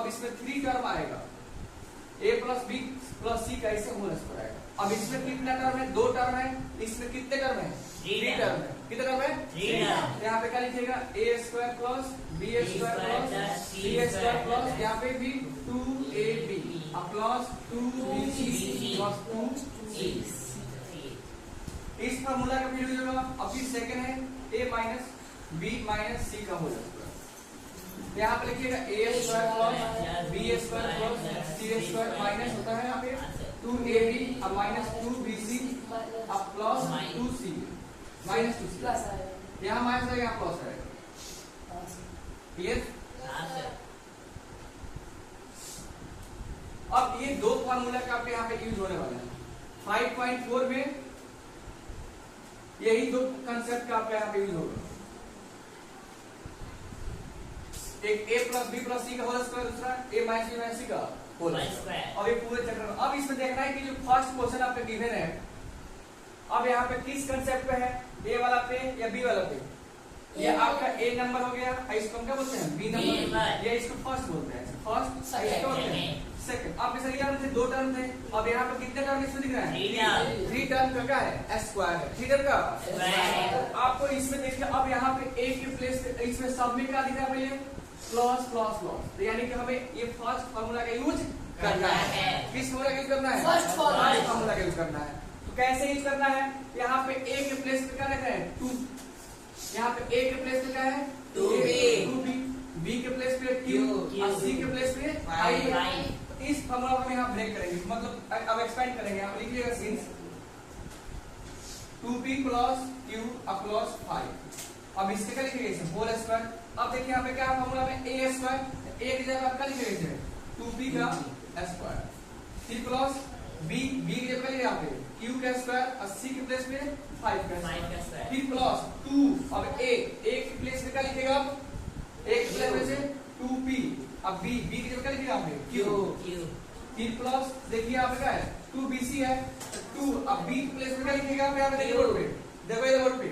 अब इसमें 3 टर्म आएगा, a प्लस बी प्लस सी का ऐसे होल स्क्वायर आएगा। अब इसमें कितना टर्म है? 2 टर्म है। इसमें कितने टर्म है? 3 टर्म है। कितने टर्म है? 3 टर्म। यहाँ पे क्या लिखिएगा? a square plus B square plus C square plus यहाँ पे भी 2ab plus 2bc plus 2c। इस फार्मूला का फिर होगा। अब फिर सेकंड है a minus B minus C का होल स्क्वायर। यहाँ पे लिखिएगा a square plus B square plus C square minus होता है यहाँ पे 2ab अब माइनस 2bc अब प्लस 2c माइनस 2c। यहाँ माइनस आएगा, यहाँ प्लस आएगा। क्लियर? अब ये दो फार्मूला का आप यहाँ पे यूज होने वाला है। 5.4 में यही दो कंसेप्ट का आपका यहाँ पे यूज होगा। एक a प्लस बी प्लस सी का होल स्क्वायर, दूसरा a minus B minus C का होल स्क्वायर। अब ये पूरे चक्कर में अब इसमें देखना है कि जो फर्स्ट क्वेश्चन आपका गिवन है, अब यहाँ पे किस कंसेप्ट पे है, a वाला पे या b वाला पे? ये आपका a नंबर हो गया, इसको हम क्या बोलते हैं? b number. ये इसको फर्स्ट बोलते हैं, फर्स्ट इसको बोलते हैं सेकंड। आप इसे लिया थे 2 टर्म थे, अब यहाँ पे कितने टर्म इसमें दिख रहा है? 3 टर्म का क्या है? स्क्वायर है। 3 टर्म का स्क्वायर। आपको इसमें देखिए, अब यहाँ पे a की प्लेस पे इसमें सब में क्या दिख रहा है? पहले प्लस प्लस प्लस, तो यानी कि हमें ये फर्स्ट फार्मूला का यूज करना है। किस फार्मूला का यूज करना है? फर्स्ट फार्मूला का यूज करना है। तो कैसे यूज करना है? यहाँ पे a के प्लेस पे क्या लिखा है? 2। यहाँ पे a के प्लेस पे क्या है? 2b, b के प्लेस पे q और c के प्लेस पे 5। इस फार्मूला को हम यहाँ ब्रेक करेंगे, मतलब अब एक्सपेंड करेंगे। यहाँ पे लिखिएगा since 2b plus q plus 5। अब इसके क्या लिखेंगे? इसे होल स्क्वायर। अब देखिए यहाँ पे क्या फार्मूला में a स्क्वायर, a की जगह आप क्या लिखेंगे? इसे 2b का square, c plus b, b की जगह यहाँ पे q का स्क्वायर और c के प्लेस पे 5 का स्क्वायर, फिर प्लस 2। अब a की प्लेस पे क्या लिखेगा? आप a की प्लेस पे से 2p, अब b की जगह क्या लिखेगा? यहाँ पे q, फिर प्लस देखिए यहाँ पे क्या है? 2bc है 2। अब b की प्लेस पे क्या लिखेगा? यहाँ पे देखिए बोर्ड पे, देखो इधर बोर्ड पे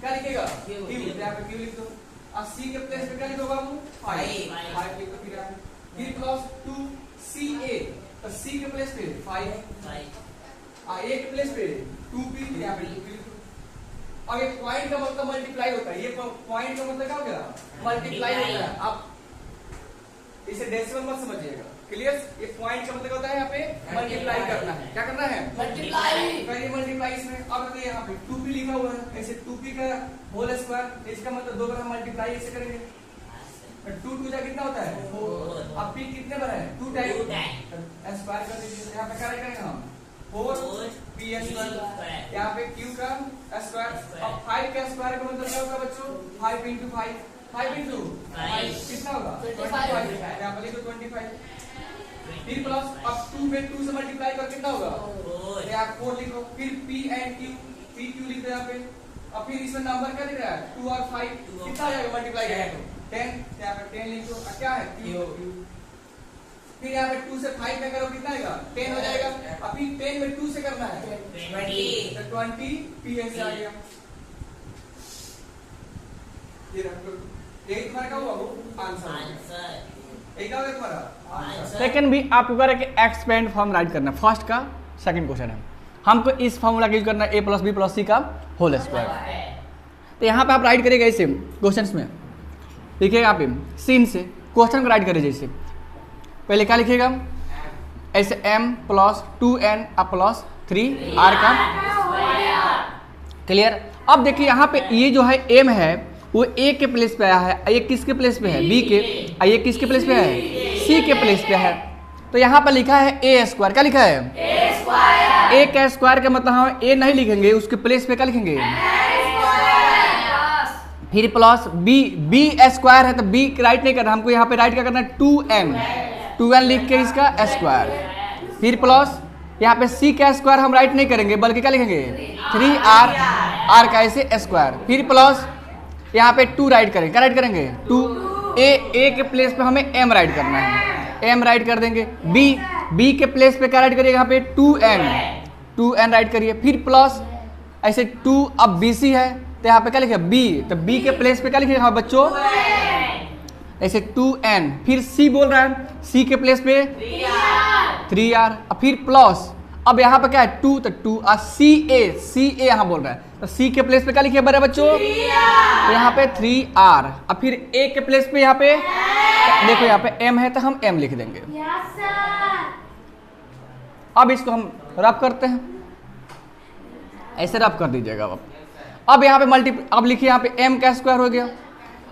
क्या लिखेगा? q, यहाँ पे q लिख दो। अब c के प्लेस पे क्या लिखोगे? 5 लिख दो। फिर प्लस 2ca, तो c के प्लेस पे 5 है, a के प्लेस पे 2p, यहाँ पे 2p लिख दो। अब एक पॉइंट का मतलब मल्टीप्लाई होता है, ये पॉइंट का मतलब क्या हो गया? मल्टीप्लाई होता है। अब इसे डेसिमल मत समझिएगा, क्लियर? ये पॉइंट का मतलब होता है यहाँ पे मल्टीप्लाई करना है। क्या करना है? मल्टीप्लाई। करिए मल्टीप्लाई इसमें। अब देखिए यहाँ पे 2p लिखा हुआ है, ऐसे 2p का होल स्क्वायर, इसका मतलब 2 बार हम मल्टीप्लाई ऐसे करेंगे। 2 2 जा कितना होता है? 4। अब p कितने बार है? 2 टाइम स्क्वायर कर दीजिए। यहाँ पे क्या करेंगे हम? 4p स्क्वायर, यहाँ पे q का स्क्वायर। अब 5 का स्क्वायर का मतलब क्या होगा बच्चों? 5 into 5, 5 into 5 कितना होगा? 25। यहाँ पे लिखो 25। फिर प्लस अब 2 पे 2 से मल्टीप्लाई कर कितना होगा? 4। यहाँ 4 लिखो। फिर p and q, p q लिख दो यहाँ पे। अब फिर इसमें नंबर क्या दिख रहा है? 2 और 5 कितना हो जाएगा मल्टीप्लाई करें तो? 10। यहाँ पे 10 लिख दो। क्या है? q। फिर यहाँ पे 2 से 5 में करो कितना आएगा? 10 हो जाएगा। अब फिर 10 में 2 से करना है 20, तो 20 p ऐसे आ गया। ये रखो, यही तुम्हारा क्या हुआ? वो आंसर एक होगा तुम्हारा। सेकंड भी आपको कह रहा है कि एक्सपेंड फॉर्म राइट करना है। फर्स्ट का सेकंड क्वेश्चन है, हमको इस फॉर्मूला का यूज करना है a प्लस बी प्लस सी का होल स्क्वायर। तो यहाँ पे आप राइट करिएगा ऐसे क्वेश्चंस में, लिखिएगा आप सीन से क्वेश्चन को राइट करिए। जैसे पहले क्या लिखिएगा? ऐसे m plus 2n plus 3r का क्लियर। अब देखिए यहाँ पे ये जो है m है वो a के प्लेस पे आया है, ये किसके प्लेस पे है? b के। ये किसके प्लेस पे है? c के प्लेस पे है। तो यहाँ पर लिखा है a स्क्वायर। क्या लिखा है? a का स्क्वायर का मतलब हम a नहीं लिखेंगे, उसके प्लेस पे क्या लिखेंगे? फिर प्लस b स्क्वायर है तो b राइट नहीं करना हमको, यहाँ पे राइट क्या करना है? 2n लिख के इसका स्क्वायर। फिर प्लस यहाँ पे c का स्क्वायर हम राइट नहीं करेंगे बल्कि क्या लिखेंगे? 3r का ऐसे स्क्वायर। फिर प्लस यहाँ पे 2 राइट करेंगे। क्या राइट करेंगे? 2 a के प्लेस पे हमें m राइट करना है, m राइट कर देंगे। b के प्लेस पे क्या राइट करिएगा? यहाँ पे 2n राइट करिए। फिर प्लस ऐसे 2, अब bc है तो यहाँ पे क्या लिखेगा? b, तो b के प्लेस पे क्या लिखेगा? हाँ बच्चों ऐसे 2n, फिर c बोल रहा है, c के प्लेस पे 3r, अब फिर प्लस, अब यहाँ पे क्या है 2, तो 2 और ca यहाँ बोल रहा है, तो c के प्लेस पे क्या लिखे बड़े बच्चों, तो यहाँ पे 3r, अब फिर a के प्लेस पे यहाँ पे देखो यहाँ पे m है तो हम m लिख देंगे। अब इसको हम रब करते हैं, ऐसे रब कर दीजिएगा। अब यहाँ पे अब लिखिए यहाँ पे m का स्क्वायर हो गया।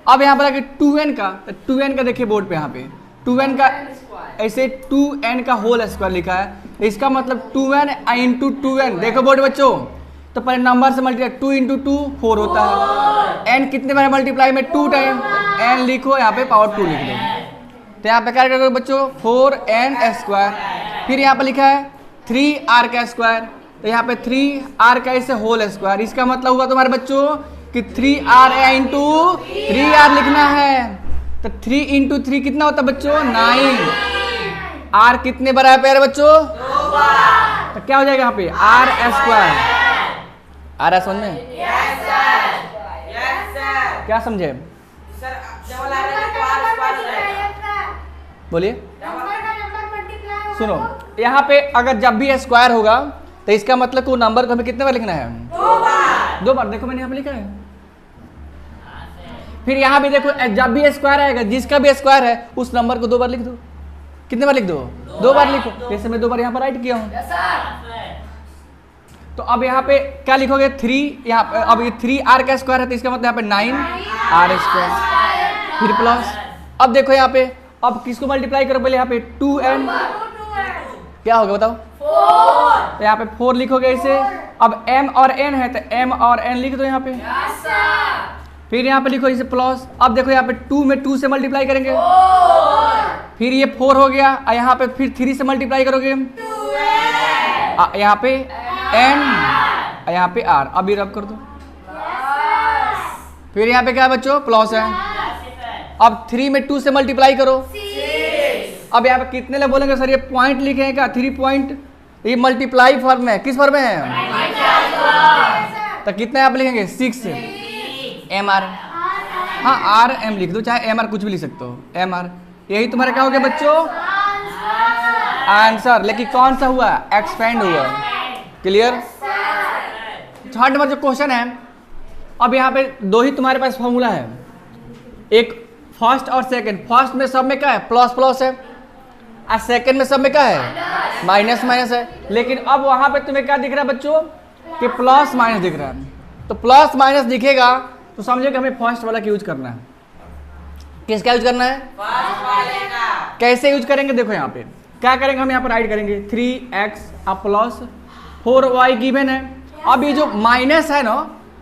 अब यहाँ पर 2n का, तो 2n का देखिए बोर्ड पे यहाँ पे 2n का ऐसे 2n का होल स्क्वायर लिखा है, इसका मतलब 2n इंटू 2n, देखो बोर्ड बच्चों, तो पहले नंबर से मल्टीप्लाई 2 इंटू 2 4 होता है, n कितने बार मल्टीप्लाई में 2 टाइम, n लिखो यहाँ पे पावर 2 लिख दो, तो यहाँ पे क्या करोगे बच्चों 4n स्क्वायर, फिर यहाँ पे लिखा है 3r का स्क्वायर, तो यहाँ पे 3r का ऐसे होल स्क्वायर, इसका मतलब हुआ तुम्हारे बच्चों कि 3r इंटू 3r लिखना है, तो 3 इंटू 3 कितना होता है बच्चों 9, r कितने बार है प्यारे बच्चों 2 बार, तो क्या हो जाएगा यहाँ पे r स्क्वायर, r समझ में, क्या समझे बोलिए, सुनो यहाँ पे अगर जब भी स्क्वायर होगा तो इसका मतलब को नंबर को हमें कितने बार लिखना है 2 बार, देखो मैंने यहाँ पे लिखा है। फिर यहाँ भी देखो जब भी स्क्वायर आएगा, जिसका भी स्क्वायर है उस नंबर को 2 बार लिख दो, कितने बार लिख दो 2 बार लिखो, जैसे मैं 2 बार यहाँ पर राइट किया हूँ। तो अब यहाँ पे क्या लिखोगे 3, यहाँ पे अब ये 3r का स्क्वायर है तो इसका मतलब यहाँ पे 9r स्क्वायर, फिर प्लस, अब देखो यहाँ पे अब किसको मल्टीप्लाई करो पहले यहाँ पे 2n, क्या होगा बताओ 4, तो यहाँ पे 4 लिखोगे इसे, अब m और n है तो m और n लिख दो यहाँ पे, फिर यहाँ पे लिखो इसे प्लस, अब देखो यहाँ पे 2 में 2 से मल्टीप्लाई करेंगे 4, फिर ये 4 हो गया, यहाँ पे फिर 3 से मल्टीप्लाई करोगे 2n, यहाँ पे n, यहाँ पे r, अभी रब कर दो, फिर यहाँ पे क्या है बच्चों प्लस है, अब 3 में 2 से मल्टीप्लाई करो 6, अब यहाँ पे कितने ले बोलेंगे सर ये पॉइंट लिखे क्या 3 पॉइंट, ये मल्टीप्लाई फॉर्म में किस फॉर्म में है, तो कितना आप लिखेंगे 6 mr, हाँ r m लिख दो, चाहे mr कुछ भी लिख सकते हो mr, यही तुम्हारा क्या हो गया बच्चों आंसर, लेकिन कौन सा हुआ एक्सपेंड हुआ, क्लियर। 3rd नंबर जो क्वेश्चन है, अब यहाँ पे 2 ही तुम्हारे पास फॉर्मूला है, एक फर्स्ट और सेकंड, फर्स्ट में सब में क्या है प्लस प्लस है और सेकंड में सब में क्या है माइनस माइनस है, लेकिन अब वहां पे तुम्हें क्या दिख रहा है बच्चों कि प्लस माइनस दिख रहा है, तो प्लस माइनस दिखेगा तो समझो कि हमें फर्स्ट वाला का यूज करना है, किसका यूज करना है फर्स्ट वाले का, कैसे यूज करेंगे देखो यहाँ पे क्या करेंगे, हम यहाँ पर राइट करेंगे 3x अब प्लस 4y गिवन है, अब ये जो माइनस है ना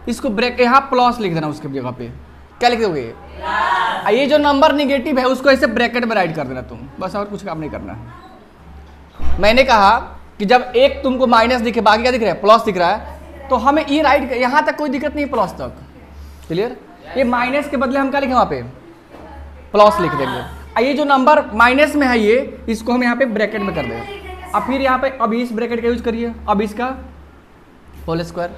इसको ब्रेक यहाँ प्लस लिख देना, उसके जगह पे क्या लिख दोगे, ये जो नंबर निगेटिव है उसको ऐसे ब्रैकेट में राइट कर देना तुम, बस और कुछ काम नहीं करना है। मैंने कहा कि जब एक तुमको माइनस दिखे बाकी क्या दिख रहा है प्लस दिख रहा है, तो हमें ये राइट यहाँ तक कोई दिक्कत नहीं प्लस तक, क्लियर। ये माइनस के बदले हम क्या लिखे वहाँ पे प्लस लिख देंगे, ये जो नंबर माइनस में है ये इसको हम यहाँ पे ब्रैकेट में कर देंगे, अब फिर यहाँ पे अब इस ब्रैकेट का यूज करिए, अब इसका होल स्क्वायर,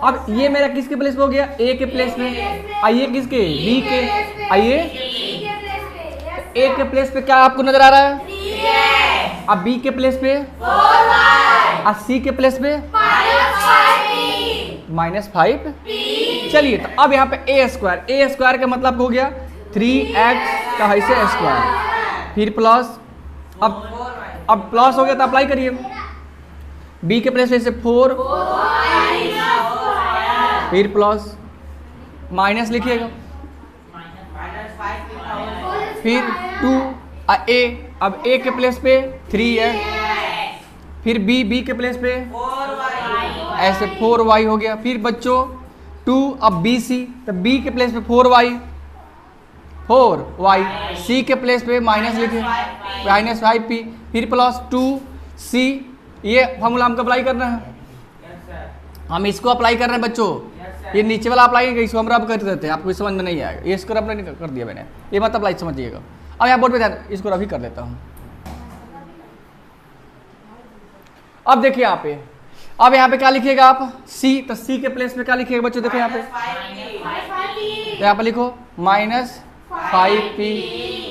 अब ये मेरा किसके प्लेस पे हो गया a के प्लेस में, आइए किसके b के, आइए a के प्लेस पे क्या आपको नजर आ रहा है, अब b के प्लेस पे 4y, और c के प्लेस पे -5, चलिए तो अब यहाँ पे a स्क्वायर का मतलब हो गया 3x का ऐसे स्क्वायर, फिर प्लस, अब प्लस हो गया तो अप्लाई करिए, b के प्लेस पे 4 फिर प्लस माइनस लिखिएगा, फिर 2 a, अब a के प्लेस पे 3 है, फिर b के प्लेस पे 4y, ऐसे 4y हो गया, फिर बच्चों 2 अब bc, तो b के प्लेस पे 4y c के प्लेस पे माइनस लिखे -5p, फिर प्लस 2c, ये फॉर्मूला हमको अप्लाई करना है, हम इसको अप्लाई कर रहे हैं बच्चों, ये नीचे वाला अप्लाई है इसको हम रब कर देते हैं, आपको समझ में नहीं आएगा, ये इसको रब नहीं कर दिया मैंने, ये मत अप्लाई समझिएगा। अब यहाँ बोर्ड पे ध्यान, इसको रब ही कर देता हूँ। अब देखिए यहाँ पे, अब यहाँ पे क्या लिखिएगा आप c, तो c के प्लेस पे क्या लिखिएगा बच्चों, देखो यहाँ पे, यहाँ पे लिखो -5p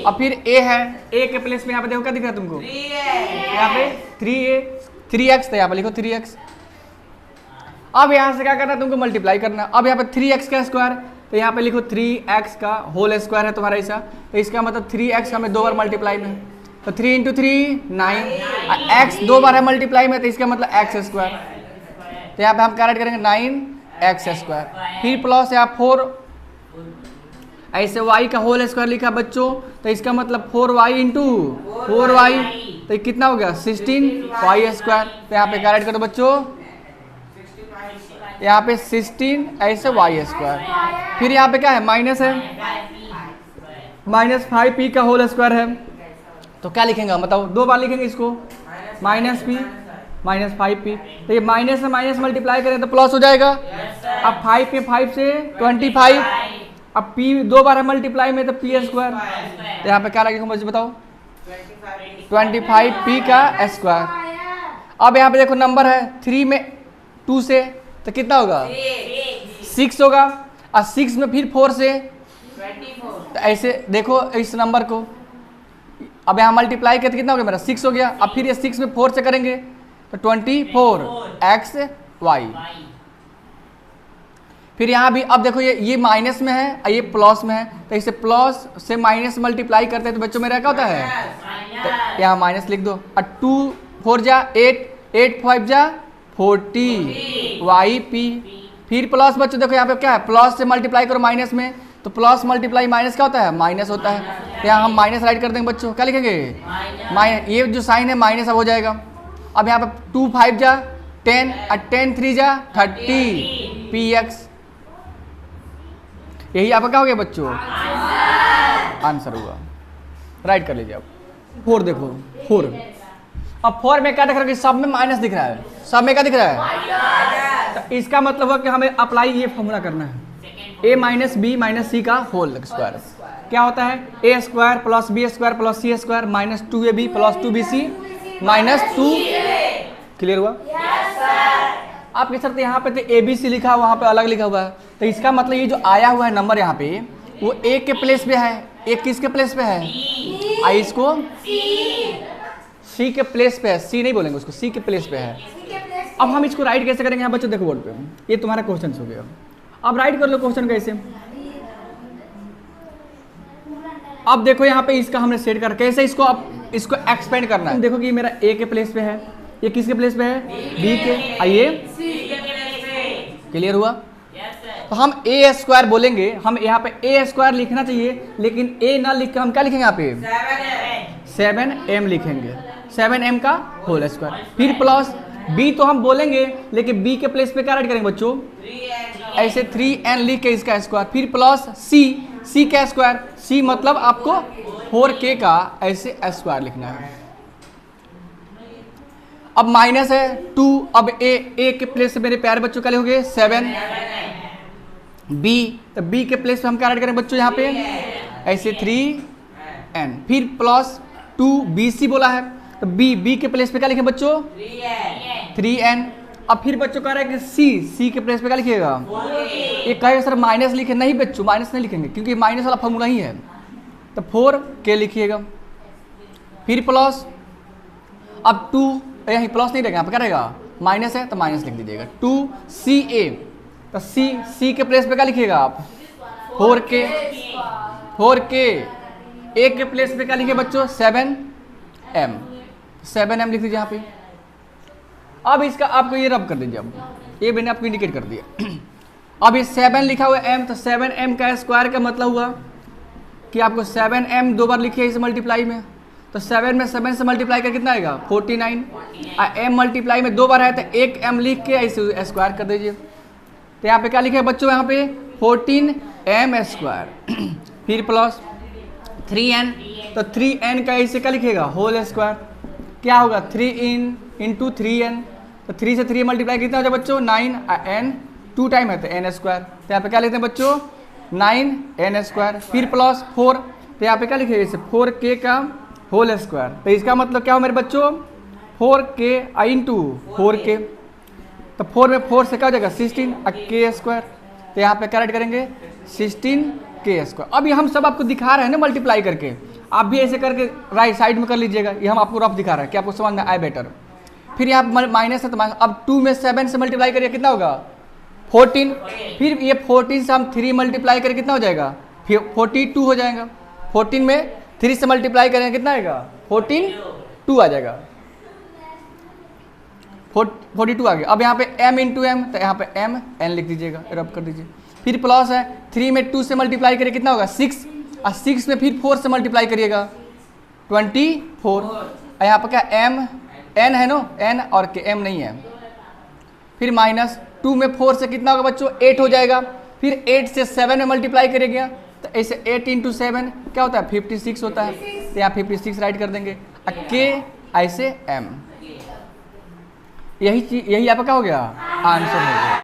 अब फिर a है, a के प्लेस में यहाँ पे देखो क्या दिख रहा है तुमको, यहाँ पे 3a 3x, तो यहाँ पे लिखो 3x। अब यहाँ से क्या करना है तुमको, मल्टीप्लाई करना। अब यहाँ पे 3x का स्क्वायर, तो यहाँ पे लिखो 3x का होल स्क्वायर है तुम्हारा ऐसा, तो इसका मतलब 3x हमें 2 बार मल्टीप्लाई में, तो 3 × 3 9, x 2 बार है मल्टीप्लाई में, तो इसका मतलब x स्क्वायर, तो यहाँ पे हम क्या राइट करेंगे 9x स्क्वायर। फिर प्लस यहाँ 4, ऐसे y का होल स्क्वायर लिखा बच्चों, तो इसका मतलब 4y × 4y, तो ये कितना हो गया 16y स्क्वायर। तो यहाँ पे क्या राइट करो बच्चों, यहाँ पे 16 ऐसे y स्क्वायर। फिर यहाँ पे क्या है माइनस है, -5p का होल स्क्वायर है, तो क्या लिखेंगे बताओ, 2 बार लिखेंगे इसको, -p -5p, तो ये माइनस से माइनस मल्टीप्लाई करें तो प्लस हो जाएगा। अब 5 पे 5 से 25, अब p 2 बार है मल्टीप्लाई में तो p स्क्वायर, तो यहाँ पे क्या लगेगा मुझे बताओ 25p का स्क्वायर। अब यहाँ पे देखो नंबर है 3 में 2 से, तो कितना होगा 6 होगा, और 6 में फिर 4 से, तो ऐसे देखो इस नंबर को, अब यहाँ मल्टीप्लाई करके कितना हो गया मेरा 6 हो गया। अब फिर ये 6 में 4 से करेंगे तो 24x y। फिर यहाँ भी अब देखो ये माइनस में है और ये प्लस में है, तो इसे प्लस से माइनस मल्टीप्लाई करते हैं तो बच्चों मेरा क्या होता है, तो यहाँ माइनस लिख दो, और 2 4 जा 8, 8 5 जा 40 y p। फिर प्लस बच्चों देखो यहाँ पे क्या है, प्लस से मल्टीप्लाई करो माइनस में, तो प्लस मल्टीप्लाई माइनस क्या होता है, माइनस होता है, तो यहाँ हम माइनस राइट कर देंगे बच्चों, क्या लिखेंगे माइनस, ये जो साइन है माइनस अब हो जाएगा। अब यहाँ पे 2 5 जा 10, और 10 3 जा 30 px, यही आपका क्या हो गया बच्चों आंसर हुआ, राइट कर लीजिए। अब 4 देखो 4, अब 4 में क्या दिख रहा है कि सब में माइनस दिख रहा है, सब में क्या दिख रहा है, तो इसका मतलब है कि हमें अप्लाई ये फॉर्मूला करना है, a - b - c का होल स्क्वायर क्या होता है, a square plus b square plus c square minus 2ab plus 2bc minus 2। Clear हुआ? आपके सर यहाँ पे तो ABC लिखा हुआ, वहाँ पे अलग लिखा हुआ है, तो इसका मतलब ये जो आया हुआ है नंबर यहाँ पे वो A के प्लेस पे है, A किसके प्लेस पे है, आई इसको C के प्लेस पे है, C नहीं बोलेंगे उसको, C के प्लेस पे है। अब हम इसको राइट कैसे करेंगे यहाँ बच्चों, देखो बोर्ड पे, ये तुम्हारा क्वेश्चन हो गया। अब राइट कर लो क्वेश्चन कैसे, अब देखो यहाँ पे इसका हमने सेट कर कैसे इसको एक्सपेंड करना है। देखो कि मेरा A के प्लेस पे है, ये किसके प्लेस पे है, B के, आइए क्लियर हुआ। तो हम a स्क्वायर बोलेंगे, हम यहाँ पे a स्क्वायर लिखना चाहिए, लेकिन a ना लिख के हम क्या लिखेंगे यहाँ पे 7m लिखेंगे, 7m का होल स्क्वायर। फिर प्लस b तो हम बोलेंगे, लेकिन b के प्लेस पे क्या राइट करेंगे बच्चों, ऐसे 3n लिख के इसका स्क्वायर। फिर प्लस c का स्क्वायर, c मतलब आपको 4k का ऐसे स्क्वायर लिखना है। अब माइनस है 2, अब a के प्लेस से मेरे प्यारे बच्चों क्या लिखोगे 7, b तो b के प्लेस पे हम क्या ऐड करें बच्चों यहाँ पे ऐसे 3n, फिर प्लस 2bc बोला है, तो b के प्लेस पे क्या लिखे बच्चों 3n। अब फिर बच्चों कह रहा है कि c के प्लेस पे क्या लिखिएगा, ये कहेगा सर माइनस लिखे, नहीं बच्चों माइनस नहीं लिखेंगे क्योंकि माइनस वाला फॉर्मूला ही है, तो 4k लिखिएगा। फिर प्लस अब 2, यही प्लस नहीं रहेगा, यहाँ पे क्या रहेगा माइनस है तो माइनस लिख दीजिएगा, 2ca तो c के प्लेस पे क्या लिखिएगा आप 4k a के प्लेस पे क्या लिखिए बच्चों 7m लिख दीजिए यहाँ पे। अब इसका आपको ये रब कर दीजिए, अब ये मैंने आपको इंडिकेट कर दिया। अब ये 7 लिखा हुआ m, तो 7m का स्क्वायर का मतलब हुआ कि आपको 7m 2 बार लिखिए इस मल्टीप्लाई में, तो 7 में 7 से मल्टीप्लाई कर कितना आएगा 49, m मल्टीप्लाई में 2 बार है तो 1m लिख के ऐसे स्क्वायर कर दीजिए। तो यहाँ पे क्या लिखे बच्चों, यहाँ पे 14m स्क्वायर, फिर प्लस 3n, तो 3n का ऐसे क्या लिखेगा होल स्क्वायर, क्या होगा 3 × 3n, तो 3 से 3 मल्टीप्लाई कितना हो जाए बच्चों 9, n 2 टाइम है तो n स्क्वायर, तो यहाँ पे क्या लिखते हैं बच्चों 9n स्क्वायर। फिर प्लस 4, तो यहाँ पे क्या लिखेगा इसे 4k का होल स्क्वायर, तो इसका मतलब क्या हो मेरे बच्चों 4k × 4k, तो 4 में 4 से क्या हो जाएगा 16 k स्क्वायर, तो यहाँ पे क्या राइट करेंगे 16k के स्क्वायर। अभी हम सब आपको दिखा रहे हैं ना मल्टीप्लाई करके, आप भी ऐसे करके राइट साइड में कर लीजिएगा, ये हम आपको रफ दिखा रहे हैं कि आपको समझ में आए बेटर। फिर यहाँ माइनस है तो अब 2 में 7 से मल्टीप्लाई करिए कितना होगा 14, फिर ये 14 से हम 3 मल्टीप्लाई करें कितना हो जाएगा 42 हो जाएगा। 14 में 3 से मल्टीप्लाई करें कितना आएगा 2 आ जाएगा, 42 आ गया। अब यहाँ पे m इंटू एम, तो यहाँ पे m n लिख दीजिएगा, रब कर दीजिए। फिर प्लस है 3 में 2 से मल्टीप्लाई करिए कितना होगा 6, और 6 में फिर 4 से मल्टीप्लाई करिएगा 24, और यहाँ पर क्या m n है नो, n और के m नहीं है। फिर माइनस 2 में 4 से कितना होगा बच्चों 8 हो जाएगा। फिर 8 से 7 में मल्टीप्लाई करेंगे तो ऐसे 8 इंटू 7 क्या होता है 56 होता है, तो यहाँ 56 राइट कर देंगे। के ऐसे m, यही आपका क्या हो गया आंसर हो गया।